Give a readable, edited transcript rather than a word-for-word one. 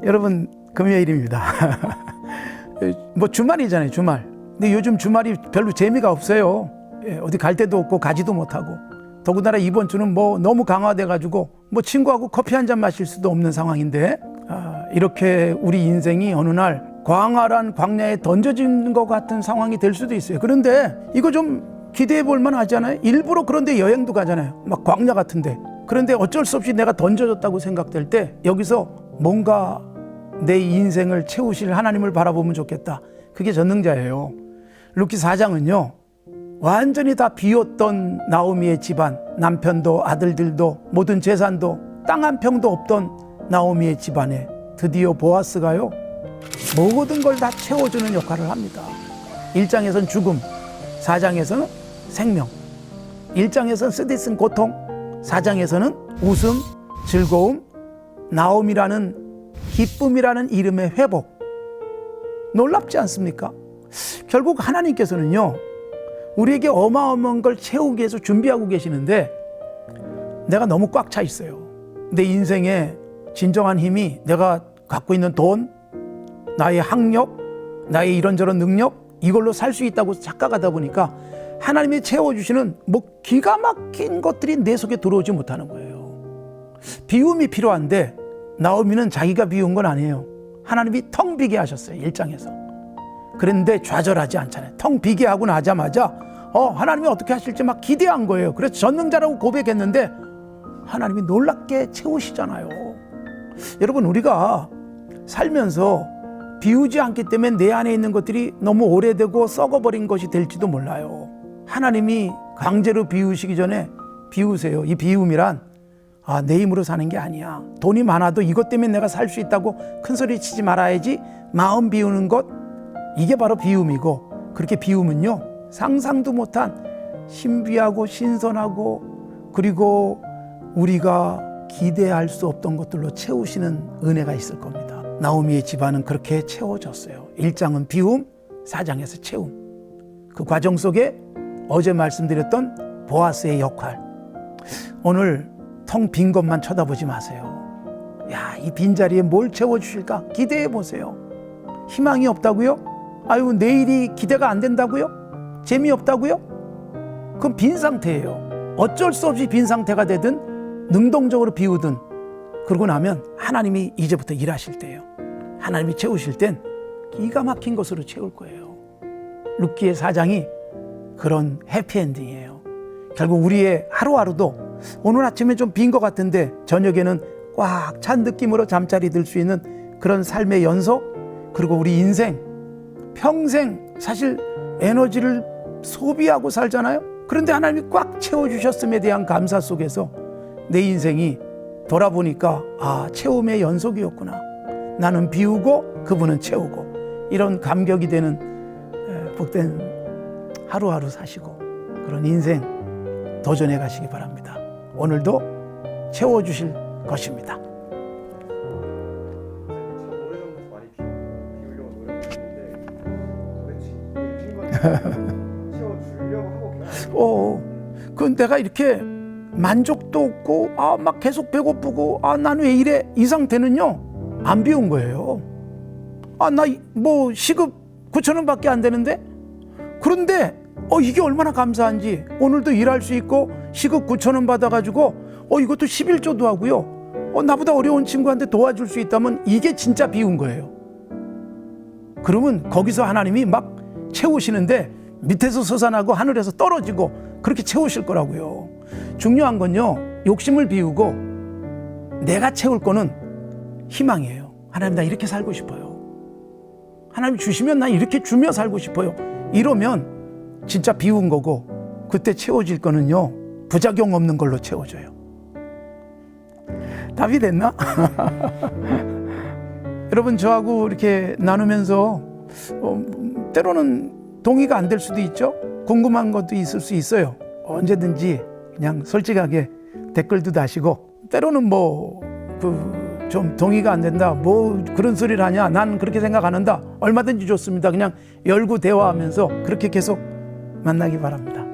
여러분, 금요일입니다. 뭐 주말이잖아요, 주말. 근데 요즘 주말이 별로 재미가 없어요. 어디 갈 데도 없고 가지도 못하고. 더군다나 이번 주는 뭐 너무 강화돼가지고 뭐 친구하고 커피 한 잔 마실 수도 없는 상황인데, 이렇게 우리 인생이 어느 날 광활한 광야에 던져진 것 같은 상황이 될 수도 있어요. 그런데 이거 좀 기대해 볼 만하잖아요. 일부러 그런데 여행도 가잖아요. 막 광야 같은데. 그런데 어쩔 수 없이 내가 던져졌다고 생각될 때 여기서 뭔가 내 인생을 채우실 하나님을 바라보면 좋겠다. 그게 전능자예요. 룻기 4장은요 완전히 다 비었던 나오미의 집안, 남편도 아들들도 모든 재산도 땅 한 평도 없던 나오미의 집안에 드디어 보아스가요 모든 걸 다 채워주는 역할을 합니다. 1장에서는 죽음, 4장에서는 생명, 1장에서는 쓰디쓴 고통, 4장에서는 웃음, 즐거움, 나옴이라는 기쁨이라는 이름의 회복. 놀랍지 않습니까? 결국 하나님께서는요 우리에게 어마어마한 걸 채우기 위해서 준비하고 계시는데, 내가 너무 꽉 차 있어요. 내 인생의 진정한 힘이 내가 갖고 있는 돈, 나의 학력, 나의 이런저런 능력, 이걸로 살 수 있다고 착각하다 보니까 하나님이 채워주시는 뭐 기가 막힌 것들이 내 속에 들어오지 못하는 거예요. 비움이 필요한데 나오미는 자기가 비운 건 아니에요. 하나님이 텅 비게 하셨어요, 1장에서. 그런데 좌절하지 않잖아요. 텅 비게 하고 나자마자 하나님이 어떻게 하실지 막 기대한 거예요. 그래서 전능자라고 고백했는데 하나님이 놀랍게 채우시잖아요. 여러분, 우리가 살면서 비우지 않기 때문에 내 안에 있는 것들이 너무 오래되고 썩어버린 것이 될지도 몰라요. 하나님이 강제로 비우시기 전에 비우세요. 이 비움이란 내 힘으로 사는 게 아니야. 돈이 많아도 이것 때문에 내가 살 수 있다고 큰소리 치지 말아야지. 마음 비우는 것, 이게 바로 비움이고, 그렇게 비움은요 상상도 못한 신비하고 신선하고 그리고 우리가 기대할 수 없던 것들로 채우시는 은혜가 있을 겁니다. 나오미의 집안은 그렇게 채워졌어요. 1장은 비움, 4장에서 채움. 그 과정 속에 어제 말씀드렸던 보아스의 역할. 오늘 텅 빈 것만 쳐다보지 마세요. 이 빈자리에 뭘 채워주실까 기대해 보세요. 희망이 없다고요? 내일이 기대가 안 된다고요? 재미없다고요? 그건 빈 상태예요. 어쩔 수 없이 빈 상태가 되든 능동적으로 비우든, 그러고 나면 하나님이 이제부터 일하실 때예요. 하나님이 채우실 땐 기가 막힌 것으로 채울 거예요. 룻기의 4장이 그런 해피엔딩이에요. 결국 우리의 하루하루도 오늘 아침에 좀 빈 것 같은데 저녁에는 꽉 찬 느낌으로 잠자리 들 수 있는 그런 삶의 연속, 그리고 우리 인생 평생 사실 에너지를 소비하고 살잖아요. 그런데 하나님이 꽉 채워주셨음에 대한 감사 속에서 내 인생이 돌아보니까 채움의 연속이었구나. 나는 비우고 그분은 채우고, 이런 감격이 되는 복된 하루하루 사시고 그런 인생 도전해 가시기 바랍니다. 오늘도 채워주실 것입니다. 오래전부터 많이 비우려고 노력했는데 도대체 빈 건 채워주려고 하고 계속 그건 내가 이렇게 만족도 없고 막 계속 배고프고 나는 왜 이래, 이 상태는요 안 비운 거예요. 나 뭐 시급 9,000원밖에 안 되는데, 그런데 이게 얼마나 감사한지. 오늘도 일할 수 있고 시급 9,000원 받아가지고 이것도 11조도 하고요. 나보다 어려운 친구한테 도와줄 수 있다면 이게 진짜 비운 거예요. 그러면 거기서 하나님이 막 채우시는데 밑에서 솟아나고 하늘에서 떨어지고 그렇게 채우실 거라고요. 중요한 건요 욕심을 비우고 내가 채울 거는 희망이에요. 하나님, 나 이렇게 살고 싶어요. 하나님 주시면 나 이렇게 주며 살고 싶어요. 이러면 진짜 비운 거고, 그때 채워질 거는요 부작용 없는 걸로 채워져요. 답이 됐나? 여러분, 저하고 이렇게 나누면서 때로는 동의가 안 될 수도 있죠. 궁금한 것도 있을 수 있어요. 언제든지 그냥 솔직하게 댓글도 다시고, 때로는 좀 동의가 안 된다, 뭐 그런 소리를 하냐, 난 그렇게 생각 안 한다, 얼마든지 좋습니다. 그냥 열고 대화하면서 그렇게 계속 만나기 바랍니다.